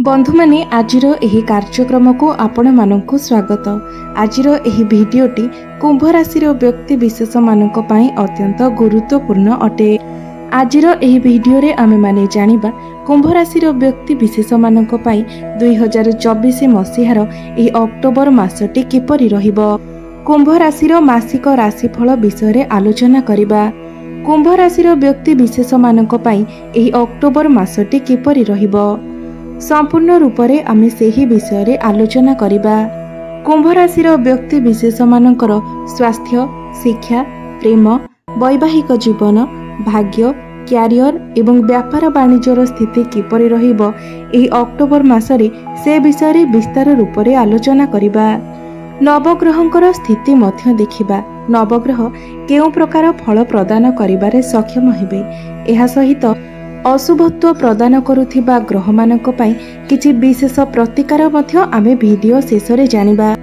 बंधु माने आजिर एही कार्यक्रम को आपण मानकु स्वागत। आजिर एही भिडियोटी कुंभ राशि व्यक्ति विशेष मानक पई अत्यंत गुरुत्वपूर्ण अटे। आजिर एही भिडियो रे आमे माने जानिबा कुंभ राशि व्यक्ति विशेष मानक पई 2024 मसीहार एही अक्टोबर मासटी किपरि रहिबो। कुंभ राशि मासिक राशिफल विषय रे आलोचना करिबा। कुंभ राशि व्यक्ति विशेष मानक पई एही अक्टोबर मासटी किपरि रहिबो संपूर्ण रूप से आमे सेही विषय रे आलोचना करिबा। कुंभ राशि व्यक्ति विशेष मानकर स्वास्थ्य, शिक्षा, प्रेम, वैवाहिक जीवन, भाग्य, क्यारियर एवं व्यापार वाणिज्यर स्थिति किपरि रहिबो एही अक्टोबर मासरे से विषय रे विस्तार रूप से आलोचना करिबा। नवग्रहंकर स्थिति मध्य देखिबा। नवग्रह केउ प्रकार फल प्रदान करिबारे सक्षम हेबे। एहा सहित अशुभत्व प्रदान करुथिबा ग्रह मानक पई किछि विशेष प्रतिकार मध्य आमे वीडियो शेष रे जानिबा।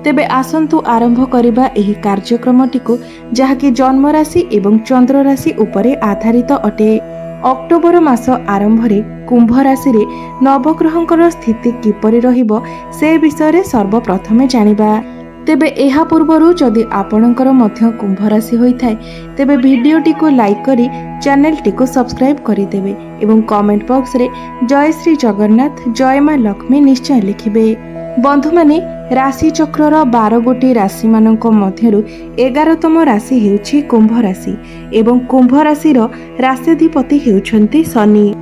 तेबे आसंतु आरंभ करिबा एही कार्यक्रमटिको जहाकि जन्म राशि एवं चंद्र राशि उपरे आधारित अटे। अक्टोबर मास आरंभ रे कुंभ राशि रे नवग्रहंकर स्थिति किपरि रहिबो से विषय रे सर्वप्रथमे जानिबा। तेबे एहा पूर्वरु जदि आपणकर मध्य कुंभ राशि होइथाय तेबे भिडियोटी को लाइक करी चैनल टी को सब्सक्राइब करि देबे एवं कमेंट बॉक्स रे जय श्री जगन्नाथ जय मां लक्ष्मी निश्चय लिखिबे। बंधु माने राशि चक्रर 12 गोटी राशि मानक मध्यरु 11तम राशि हेउछि कुंभ राशि एवं कुंभ राशि रो राष्ट्राधिपति हेउछन्ति शनि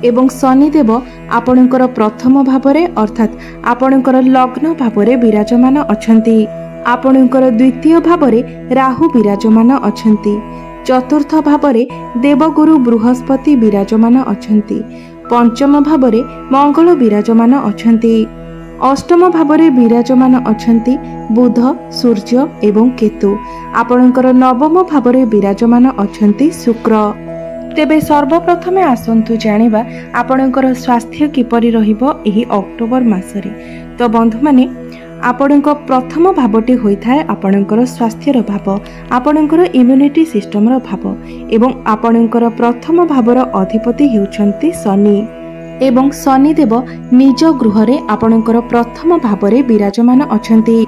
एवं शनिदेव आपणकर प्रथम भावरे अर्थात आपणकर लग्न भावरे विराजमान अछंती। आपणकर द्वितीय भावरे राहु विराजमान अछंती। चतुर्थ भावरे देवगुरु बृहस्पति विराजमान अछंती। पंचम भावरे मंगल विराजमान अछंती। अष्टम भावरे विराजमान अछंती बुध, सूर्य एवं केतु। आपणकर नवम भावरे विराजमान अछंती शुक्र। तेबे सर्वप्रथमे आसंतु जानिबा आपणकर स्वास्थ्य किपरि रहिबो एही अक्टोबर मासरे। तो बंधु माने आपणक प्रथम भावटी होइथाय आपणकर स्वास्थ्यर भाव, आपणकर इम्युनिटी सिस्टमर भाव एवं आपणकर प्रथम भावर अधिपति हेउछन्ति शनि एवं शनिदेव निज गृहरे आपणकर प्रथम भावरे विराजमान अछन्ति।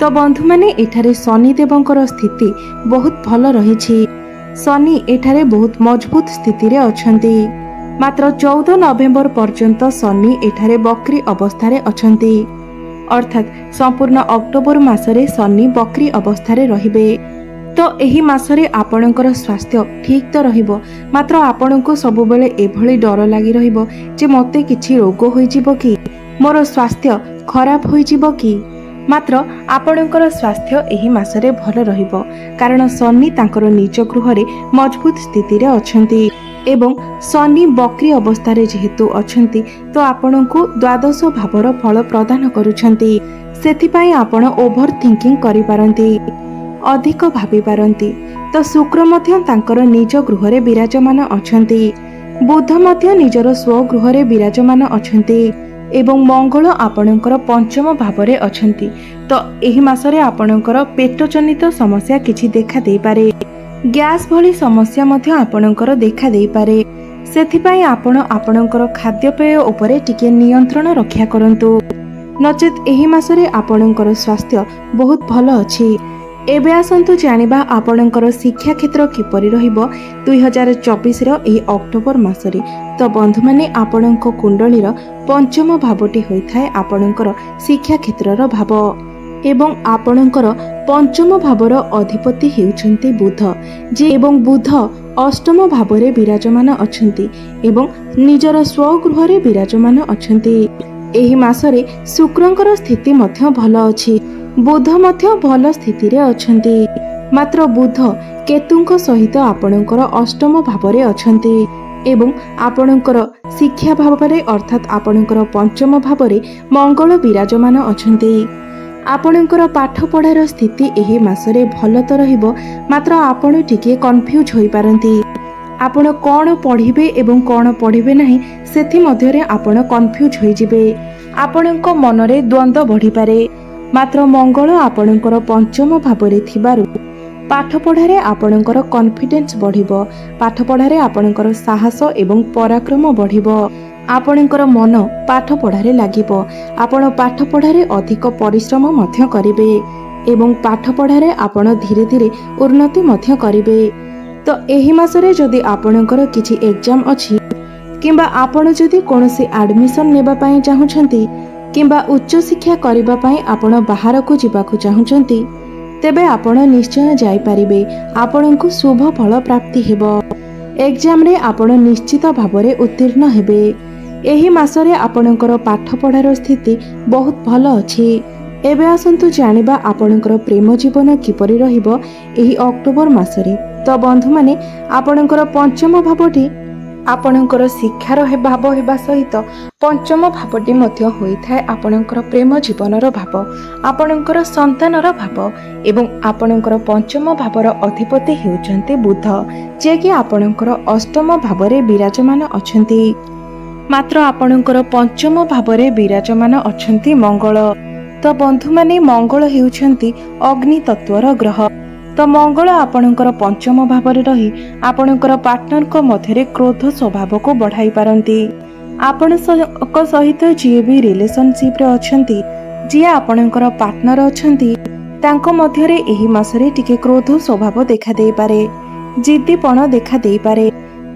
तो बंधु माने एठारे शनिदेवंकर स्थिति बहुत भल रहिछि। शनि एठारे बहुत मजबूत स्थिति रे अछंती। मात्र 14 नवेम्बर पर्यंत शनि एठारे बक्री अवस्थारे अछंती। अर्थात संपूर्ण अक्टोबर मासरे शनि बक्री अवस्थारे रहिबे। तो एही मासरे आपणकर स्वास्थ्य ठीक तो रहिबो, मात्र आपणको सब बेले एभली डर लागि रहिबो जे मते किछि रोग होई जिवो कि मोर स्वास्थ्य खराब होई जिवो कि। मात्र आपणकर स्वास्थ्य एही मासरे भल रहिबो कारण शनि तांकर निज गृहरे मजबूत स्थिति रे अछंती एवं शनि बक्री अवस्थारे जेहेतु अछंती तो आपणको द्वादश भावर फल प्रदान करूछंती। सेथिपाई आपण ओभर थिंकिंग करि पारंती, अधिक भाबी पारंती। तो शुक्र मध्य तांकर निज गृहरे विराजमान अछंती। बुध मध्य निजर स्वगृहरे विराजमान अछंती एवं मंगल आपणकर पंचम भावरे अछंती। तो एही मासरे आपणकर पेट जनित समस्या किछि देखा देई पारे। गैस भली समस्या मध्य आपणकर देखा देई पारे। सेथिपाई आपण आपणकर खाद्यपेय उपरे टिके नियंत्रण रक्षा करंतु, नचेत एही मासरे आपणकर स्वास्थ्य बहुत भल अछि। एबे आसंतु जानिबा आपणकर शिक्षा क्षेत्र किपरि रहिबो 2024 रो एही अक्टोबर मासरे। तो बंधु माने आपणक कुंडलीर पंचम भावटी होइथाय आपणकर शिक्षा क्षेत्रर भाव एवं आपणकर पंचम भावर अधिपति हेउछन्ति बुध जे एवं बुध अष्टम भावरे विराजमान अछन्ति एवं निजर स्वगृहरे विराजमान अछन्ति। एही मासरे शुक्रंकर स्थिति मध्य भल अछि। बुध मध्य भल स्थिति रे अछन्ति। मात्र बुध केतुंक सहित आपणकर अष्टम भावरे अछन्ति एवं आपणकर शिक्षा भावरे अर्थात आपणकर पंचम भावरे मंगल विराजमान अछन्ति। आपणकर पाठ पढ़ार स्थिति एही मासरे भल तो रहिबो, मात्र आपण टिके कन्फ्यूज होई पारंती। आपण कोन पढ़िबे एवं कोन पढ़िबे नाही सेथि मध्यरे आपण कन्फ्यूज होई जिवे। आपणक मनरे द्वंद्व बढ़ी पारे। मात्र मंगल आपणकर पंचम भावरे थिबारु पाठ पढ़ारे आपणकर कॉन्फिडेंस बढ़िबो। पाठ पढ़ारे आपणकर साहस एवं पराक्रम बढ़िबो। ଆପଣଙ୍କର ମନ ପାଠ ପଢ଼ାରେ ଲାଗିବ। ଆପଣ ପାଠ ପଢ଼ାରେ ଅଧିକ ପରିଶ୍ରମ ମଧ୍ୟ କରିବେ ଏବଂ ପାଠ ପଢ଼ାରେ ଆପଣ ଧୀରେ ଧୀରେ ଉନ୍ନତି ମଧ୍ୟ କରିବେ। ତ ଏହି ମାସରେ ଯଦି ଆପଣଙ୍କର କିଛି ଏକ୍ଜାମ ଅଛି କିମ୍ବା ଆପଣ ଯଦି କୌଣସି ଆଡମିସନ ନେବା ପାଇଁ ଚାହୁଁଛନ୍ତି କିମ୍ବା ଉଚ୍ଚଶିକ୍ଷା କରିବା ପାଇଁ ଆପଣ ବାହାରକୁ ଯିବାକୁ ଚାହୁଁଛନ୍ତି, ତେବେ ଆପଣ ନିଶ୍ଚୟ ଯାଇପାରିବେ। ଆପଣଙ୍କୁ ଶୁଭ ଫଳ ପ୍ରାପ୍ତି ହେବ। ଏକ୍ଜାମରେ ଆପଣ ନିଶ୍ଚିତ ଭାବରେ ଉତ୍ତୀର୍ଣ୍ଣ ହେବେ। ଏହି ମାସରେ ଆପଣଙ୍କର ପାଠପଢ଼ାର ସ୍ଥିତି ବହୁତ ଭଲ ଅଛି। ଏବେ ଆସନ୍ତୁ ଜାଣିବା ଆପଣଙ୍କର ପ୍ରେମ ଜୀବନ କିପରି ରହିବ ଏହି ଅକ୍ଟୋବର ମାସରେ। ତ ବନ୍ଧୁମାନେ, ଆପଣଙ୍କର ପଞ୍ଚମ ଭାବଟି ଆପଣଙ୍କର ଶିକ୍ଷାର ଭାବ ହେବା ସହିତ ପଞ୍ଚମ ଭାବଟି ମଧ୍ୟ ହୋଇଥାଏ ଆପଣଙ୍କର ପ୍ରେମ ଜୀବନର ଭାବ, ଆପଣଙ୍କର ସନ୍ତାନର ଭାବ ଏବଂ ଆପଣଙ୍କର ପଞ୍ଚମ ଭାବର ଅଧିପତି ହେଉଛନ୍ତି ବୁଧ, ଯିଏକି ଆପଣଙ୍କର ଅଷ୍ଟମ ଭାବରେ ବିରାଜମାନ ଅଛନ୍ତି। ମାତ୍ର ଆପଣଙ୍କର ପଞ୍ଚମ ଭାବରେ ବିରାଜମାନ ଅଛନ୍ତି ମଙ୍ଗଳ। ତ ବନ୍ଧୁମାନେ, ମଙ୍ଗଳ ହେଉଛନ୍ତି ଅଗ୍ନି ତତ୍ଵର ଗ୍ରହ। ତ ମଙ୍ଗଳ ଆପଣଙ୍କର ପଞ୍ଚମ ଭାବରେ ରହି ଆପଣଙ୍କର ପାର୍ଟନରଙ୍କ ମଧ୍ୟରେ କ୍ରୋଧ ସ୍ୱଭାବକୁ ବଢ଼ାଇ ପାରନ୍ତି। ଆପଣଙ୍କ ସହିତ ଯିଏ ବି ରିଲେସନସିପରେ ଅଛନ୍ତି, ଯିଏ ଆପଣଙ୍କର ପାର୍ଟନର ଅଛନ୍ତି, ତାଙ୍କ ମଧ୍ୟରେ ଏହି ମାସରେ ଟିକେ କ୍ରୋଧ ସ୍ୱଭାବ ଦେଖାଦେଇପାରେ, ଜିଦ୍ଦିପଣ ଦେଖାଦେଇପାରେ,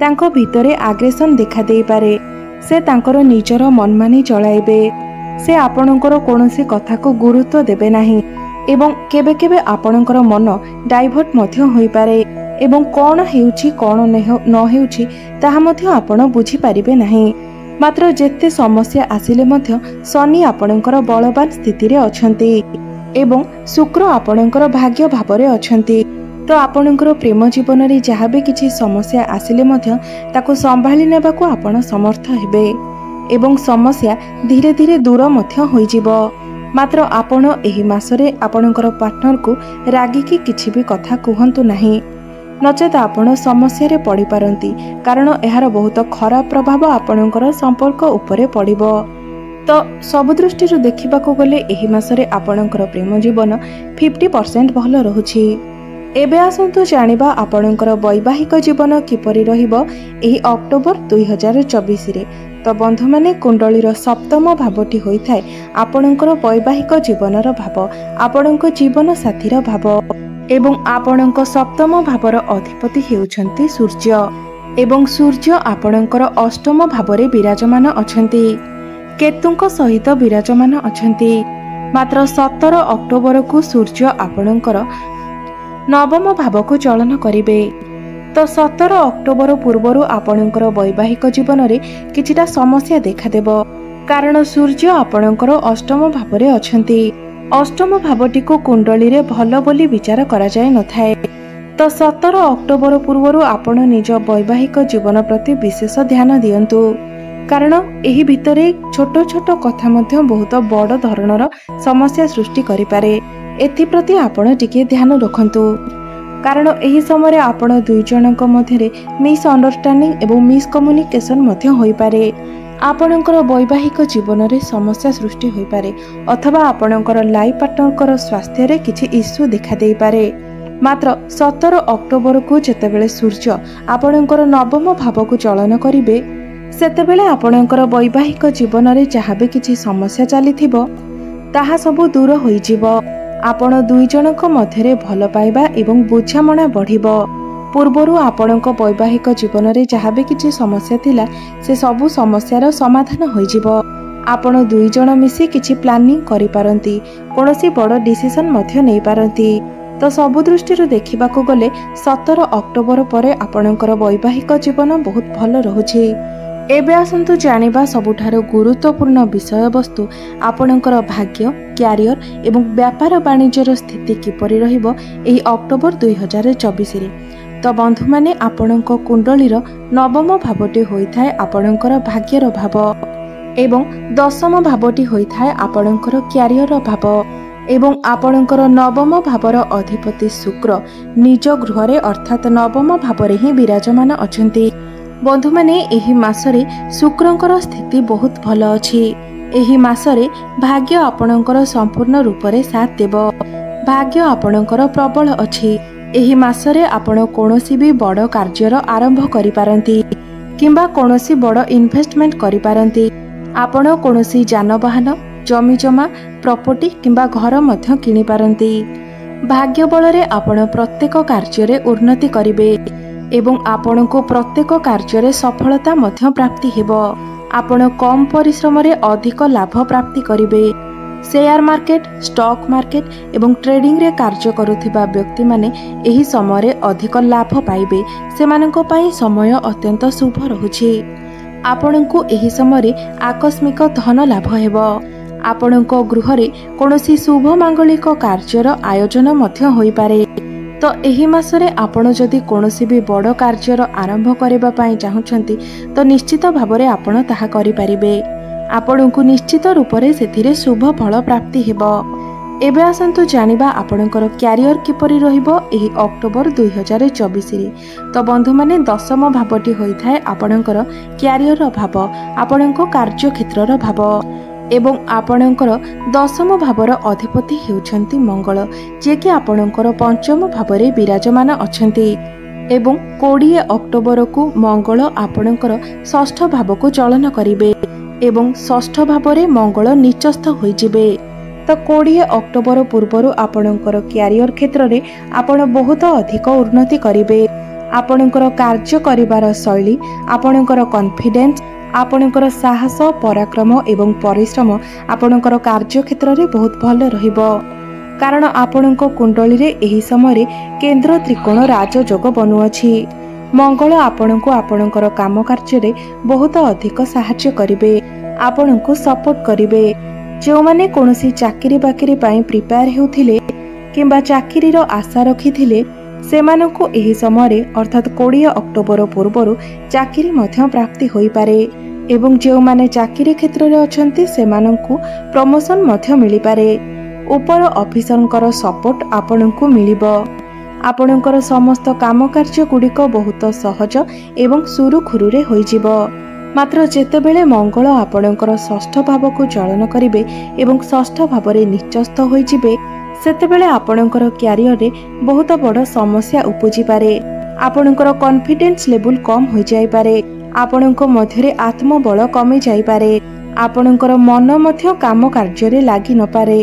ତାଙ୍କ ଭିତରେ ଆଗ୍ରେସନ ଦେଖାଦେଇପାରେ। ସେ ତାଙ୍କର ନିଜର ମନମାନି ଚଳାଇବେ। ସେ ଆପଣଙ୍କର କୌଣସି କଥାକୁ ଗୁରୁତ୍ୱ ଦେବେ ନାହିଁ ଏବଂ କେବେ କେବେ ଆପଣଙ୍କର ମନ ଡାଇଭର୍ଟ ମଧ୍ୟ ହୋଇପାରେ ଏବଂ କ'ଣ ହେଉଛି କ'ଣ ନ ହେଉଛି ତାହା ମଧ୍ୟ ଆପଣ ବୁଝିପାରିବେ ନାହିଁ। ମାତ୍ର ଯେତେ ସମସ୍ୟା ଆସିଲେ ମଧ୍ୟ ଶନି ଆପଣଙ୍କର ବଳବାନ ସ୍ଥିତିରେ ଅଛନ୍ତି ଏବଂ ଶୁକ୍ର ଆପଣଙ୍କର ଭାଗ୍ୟ ଭାବରେ ଅଛନ୍ତି। ତ ଆପଣଙ୍କର ପ୍ରେମ ଜୀବନରେ ଯାହା ବି କିଛି ସମସ୍ୟା ଆସିଲେ ମଧ୍ୟ ତାକୁ ସମ୍ଭାଳି ନେବାକୁ ଆପଣ ସମର୍ଥ ହେବେ ଏବଂ ସମସ୍ୟା ଧୀରେ ଧୀରେ ଦୂର ମଧ୍ୟ ହୋଇଯିବ। ମାତ୍ର ଆପଣ ଏହି ମାସରେ ଆପଣଙ୍କର ପାର୍ଟନରକୁ ରାଗିକି କିଛି ବି କଥା କୁହନ୍ତୁ ନାହିଁ, ନଚେତ ଆପଣ ସମସ୍ୟାରେ ପଡ଼ିପାରନ୍ତି, କାରଣ ଏହାର ବହୁତ ଖରାପ ପ୍ରଭାବ ଆପଣଙ୍କର ସମ୍ପର୍କ ଉପରେ ପଡ଼ିବ। ତ ସବୁ ଦୃଷ୍ଟିରୁ ଦେଖିବାକୁ ଗଲେ ଏହି ମାସରେ ଆପଣଙ୍କର ପ୍ରେମ ଜୀବନ 50% ଭଲ ରହୁଛି। ଏବେ ଆସନ୍ତୁ ଜାଣିବା ଆପଣଙ୍କର ବୈବାହିକ ଜୀବନ କିପରି ରହିବ ଏହି ଅକ୍ଟୋବର 2024ରେ। ତ ବନ୍ଧୁମାନେ, କୁଣ୍ଡଳୀର ସପ୍ତମ ଭାବଟି ହୋଇଥାଏ ଆପଣଙ୍କର ବୈବାହିକ ଜୀବନର ଭାବ, ଆପଣଙ୍କ ଜୀବନ ସାଥୀର ଭାବ ଏବଂ ଆପଣଙ୍କ ସପ୍ତମ ଭାବର ଅଧିପତି ହେଉଛନ୍ତି ସୂର୍ଯ୍ୟ ଏବଂ ସୂର୍ଯ୍ୟ ଆପଣଙ୍କର ଅଷ୍ଟମ ଭାବରେ ବିରାଜମାନ ଅଛନ୍ତି, କେତୁଙ୍କ ସହିତ ବିରାଜମାନ ଅଛନ୍ତି। ମାତ୍ର 17 ଅକ୍ଟୋବରକୁ ସୂର୍ଯ୍ୟ ଆପଣଙ୍କର ନବମ ଭାବକୁ ଚଳନ କରିବେ। ତ 17 ଅକ୍ଟୋବର ପୂର୍ବରୁ ଆପଣଙ୍କର ବୈବାହିକ ଜୀବନରେ କିଛିଟା ସମସ୍ୟା ଦେଖାଦେବ, କାରଣ ସୂର୍ଯ୍ୟ ଆପଣଙ୍କର ଅଷ୍ଟମ ଭାବରେ ଅଛନ୍ତି। ଅଷ୍ଟମ ଭାବଟିକୁ କୁଣ୍ଡଳୀରେ ଭଲ ବୋଲି ବିଚାର କରାଯାଇ ନଥାଏ। ତ 17 ଅକ୍ଟୋବର ପୂର୍ବରୁ ଆପଣ ନିଜ ବୈବାହିକ ଜୀବନ ପ୍ରତି ବିଶେଷ ଧ୍ୟାନ ଦିଅନ୍ତୁ, କାରଣ ଏହି ଭିତରେ ଛୋଟ ଛୋଟ କଥା ମଧ୍ୟ ବହୁତ ବଡ଼ ଧରଣର ସମସ୍ୟା ସୃଷ୍ଟି କରିପାରେ। ଏଥିପ୍ରତି ଆପଣ ଟିକେ ଧ୍ୟାନ ରଖନ୍ତୁ, କାରଣ ଏହି ସମୟରେ ଆପଣ ଦୁଇ ଜଣଙ୍କ ମଧ୍ୟରେ ମିସ୍ଅଣ୍ଡରଷ୍ଟାଣ୍ଡିଂ ଏବଂ ମିସ୍କମ୍ୟୁନିକେସନ ମଧ୍ୟ ହୋଇପାରେ। ଆପଣଙ୍କର ବୈବାହିକ ଜୀବନରେ ସମସ୍ୟା ସୃଷ୍ଟି ହୋଇପାରେ ଅଥବା ଆପଣଙ୍କର ଲାଇଫ ପାର୍ଟନରଙ୍କର ସ୍ୱାସ୍ଥ୍ୟରେ କିଛି ଇସ୍ୟୁ ଦେଖାଦେଇପାରେ। ମାତ୍ର 17 ଅକ୍ଟୋବରକୁ ଯେତେବେଳେ ସୂର୍ଯ୍ୟ ଆପଣଙ୍କର ନବମ ଭାବକୁ ଚଳନ କରିବେ, ସେତେବେଳେ ଆପଣଙ୍କର ବୈବାହିକ ଜୀବନରେ ଯାହା ବି କିଛି ସମସ୍ୟା ଚାଲିଥିବ ତାହା ସବୁ ଦୂର ହୋଇଯିବ। ଆପଣ ଦୁଇ ଜଣଙ୍କ ମଧ୍ୟରେ ଭଲ ପାଇବା ଏବଂ ବୁଝାମଣା ବଢ଼ିବ। ପୂର୍ବରୁ ଆପଣଙ୍କ ବୈବାହିକ ଜୀବନରେ ଯାହା ବି କିଛି ସମସ୍ୟା ଥିଲା, ସେ ସବୁ ସମସ୍ୟାର ସମାଧାନ ହୋଇଯିବ। ଆପଣ ଦୁଇ ଜଣ ମିଶି କିଛି ପ୍ଲାନିଂ କରିପାରନ୍ତି, କୌଣସି ବଡ଼ ଡିସିସନ ମଧ୍ୟ ନେଇପାରନ୍ତି। ତ ସବୁ ଦୃଷ୍ଟିରୁ ଦେଖିବାକୁ ଗଲେ 17 ଅକ୍ଟୋବର ପରେ ଆପଣଙ୍କର ବୈବାହିକ ଜୀବନ ବହୁତ ଭଲ ରହୁଛି। ଏବେ ଆସନ୍ତୁ ଜାଣିବା ସବୁଠାରୁ ଗୁରୁତ୍ୱପୂର୍ଣ୍ଣ ବିଷୟବସ୍ତୁ ଆପଣଙ୍କର ଭାଗ୍ୟ, କ୍ୟାରିୟର ଏବଂ ବ୍ୟାପାର ବାଣିଜ୍ୟର ସ୍ଥିତି କିପରି ରହିବ ଏହି ଅକ୍ଟୋବର 2024ରେ। ତ ବନ୍ଧୁମାନେ, ଆପଣଙ୍କ କୁଣ୍ଡଳୀର ନବମ ଭାବଟି ହୋଇଥାଏ ଆପଣଙ୍କର ଭାଗ୍ୟର ଭାବ ଏବଂ ଦଶମ ଭାବଟି ହୋଇଥାଏ ଆପଣଙ୍କର କ୍ୟାରିୟର ଭାବ ଏବଂ ଆପଣଙ୍କର ନବମ ଭାବର ଅଧିପତି ଶୁକ୍ର ନିଜ ଗୃହରେ ଅର୍ଥାତ୍ ନବମ ଭାବରେ ହିଁ ବିରାଜମାନ ଅଛନ୍ତି। ବନ୍ଧୁମାନେ, ଏହି ମାସରେ ଶୁକ୍ରଙ୍କର ସ୍ଥିତି ବହୁତ ଭଲ ଅଛି। ଏହି ମାସରେ ଭାଗ୍ୟ ଆପଣଙ୍କର ସମ୍ପୂର୍ଣ୍ଣ ରୂପରେ ସାଥ ଦେବ। ଭାଗ୍ୟ ଆପଣଙ୍କର ପ୍ରବଳ ଅଛି। ଏହି ମାସରେ ଆପଣ କୌଣସି ବି ବଡ଼ କାର୍ଯ୍ୟର ଆରମ୍ଭ କରିପାରନ୍ତି। किंबा कोनोसी बड़ इन्वेस्टमेंट करि पारंती। आपण कोनोसी जानवाहन जमीजमा प्रॉपर्टी किंबा घर मध्य किनि पारंती। भाग्य बलरे आपण प्रत्येक कार्य उन्नति करिवे एवं आपण को प्रत्येक कार्य सफलता मध्य प्राप्ति हेबो। आपण कम परिश्रम रे अधिक लाभ प्राप्ति करिवे। शेयर मार्केट स्टॉक मार्केट एवं ट्रेडिंग रे कार्य करुथिबा व्यक्ति माने एही समय रे अधिक लाभ पाइबे। सेमानंको पई समय अत्यंत शुभ रहुछि। आपणको एही समय रे आकस्मिक धन लाभ हेबो। आपणको गृह रे कोनोसी शुभ मांगलिक कार्यर आयोजन मध्य होई पारे। तो एही मासरे आपण जदि कोनोसी भी बड़ कार्यर आरंभ करबा पई चाहुछंती तो निश्चित भाबरे आपण ताहा करि पारिबे। आपणको निश्चित रूप से सेथिरे शुभ फल प्राप्ति हेबो। एबे आसंतु जानिबा आपणकर क्यारियर किपरि रहिबो एही अक्टोबर 2024 रे। तो बंधु माने दशम भावटी होई थाए आपणकर क्यारियर भाव, आपणको कार्य क्षेत्रर भाव एवं आपणकर दशम भावर अधिपति हेउछंती मंगल, जे कि आपणकर पंचम भावरे विराजमान अछंती। एवं 20 अक्टोबर को मंगल आपणकर षष्ठ भाव को चलन करिवे एवं षष्ठ भावरे मंगल निचस्थ होई जिवे। तो 20 अक्टोबर पूर्वरु आपणकर क्यारियर क्षेत्र रे आपण बहुत अधिक उन्नति करिवे। आपणकर कार्य करिवार शैली, आपणकर कॉन्फिडेंस, आपणकर साहस पराक्रम एवं परिश्रम आपणकर कार्य क्षेत्र रे बहुत भल रहिबो। कारण आपणको कुंडली रे एही समय रे केंद्र त्रिकोण राजयोग बनुअछि। मंगल आपणको आपणकर काम कार्य रे बहुत अधिक सहायता करिवे, आपणको सपोर्ट करिवे। जो माने कोनोसी चाकरी बाकरी पई प्रिपेयर हेउथिले किंबा चाकरी रो आशा रखिथिले सेमानंको एही समय रे अर्थात 20 अक्टोबर पूर्वरु चाकरी मध्य प्राप्ति होई पारे एवं जो माने चाकरी क्षेत्र रे अछंती सेमानंको प्रमोशन मध्य मिली पारे। ऊपर ऑफिसरंकर सपोर्ट आपणको मिलिबो। आपणकर समस्त काम कार्य गुड़िक बहुत सहज एवं सुरुखुरु रे होई जिवो। मात्र जेतेबेले मंगल आपणकर षष्ठ भाव को चलन करिवे एवं षष्ठ भावरे निचस्थ होई जिवे सेतेबेले आपणकर क्यारियर रे बहुत बड़ समस्या उपजी पारे। आपणकर कॉन्फिडेंस लेवल कम होई जाई पारे। आपणको मध्यरे आत्मबल कमी जाई पारे। आपणकर मन मध्य काम कार्य रे लागि न पारे।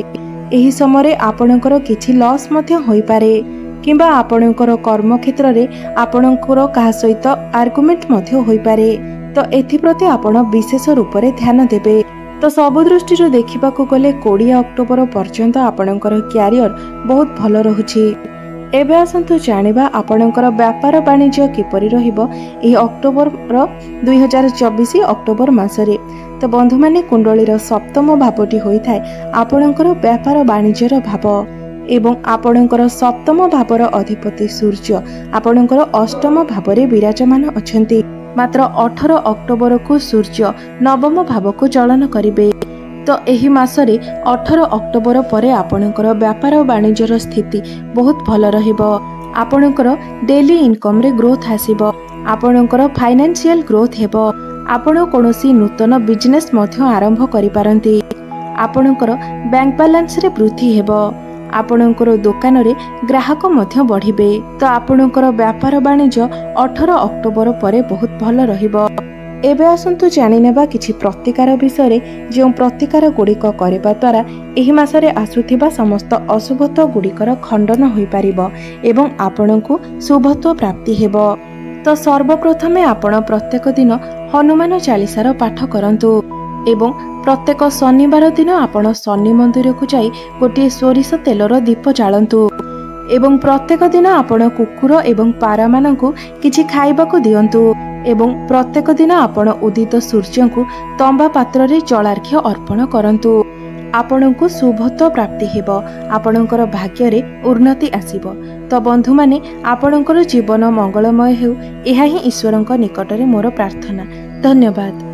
एही समय आपणकर किछि लॉस मध्य होई पारे किंबा आपणकर कर्म क्षेत्र रे आपणकर कहा सहित आर्गुमेंट मध्य होई पारे। तो एथिप्रति आपण विशेष रूप से ध्यान देबे। तो सब दृष्टि देखा गले 20 अक्टोबर पर्यंत आपणकर क्यारियर बहुत भल रहुछि। एबे आसंतु जानिबा आपणकर व्यापार वाणिज्य किपरि रहिबो एही अक्टोबर 2024 अक्टोबर मासरे। तो बंधु माने कुंडलीर सप्तम भावटी होई थाए आपणकर व्यापार वाणिज्यर भाव एवं आपणकर सप्तम भावर अधिपति सूर्य आपणकर अष्टम भावरे विराजमान अछंती। मात्र 18 अक्टोबर को सूर्य नवम भाव को चलन करिवे। तो एही मासरे 18 अक्टोबर परे आपणकर व्यापार वाणिज्यर स्थिति बहुत भल रहिबो। आपणकर डेली इनकम रे ग्रोथ आसीबो। आपणकर फाइनेंशियल ग्रोथ हेबो। आपण कोनोसी नूतन बिजनेस मध्य आरंभ करि पारंती। आपणकर बैंक बैलेंस रे वृद्धि हेबो। आपणकर दुकान रे ग्राहक मध्य बढ़िबे। तो आपणकर व्यापार वाणिज्य 18 अक्टोबर परे बहुत भल रहिबो। एबे आसंतु जानि नेबा किछि प्रतिकार विषय रे जे प्रतिकार गुड़िक करबा द्वारा एही मासरे आसुथिबा समस्त अशुभत्व गुड़िकर खंडन होई पारिबो एवं आपणको शुभत्व प्राप्ति हेबो। तो सर्वप्रथमे आपण प्रत्येक दिन हनुमान चालीसार पाठ करंतु एवं प्रत्येक शनिवार दिन आपण शनि मंदिर को जाई गोटे सोरिष तेलर दीप जालंतु एवं प्रत्येक दिन आपण कुकुर एवं पारा मानकु किछि खाइबाकू दियंतु एवं प्रत्येक दिन आपण उदित सूर्य को तंबा पात्र रे जलार्घ्य अर्पण करंतु। आपणको शुभत्व प्राप्ति हेबो। आपणकर भाग्य रे उन्नति आसीबो। तो बंधु माने आपणकर जीवन मंगलमय हेउ एहा ही ईश्वरंक निकटरे मोर प्रार्थना। धन्यवाद।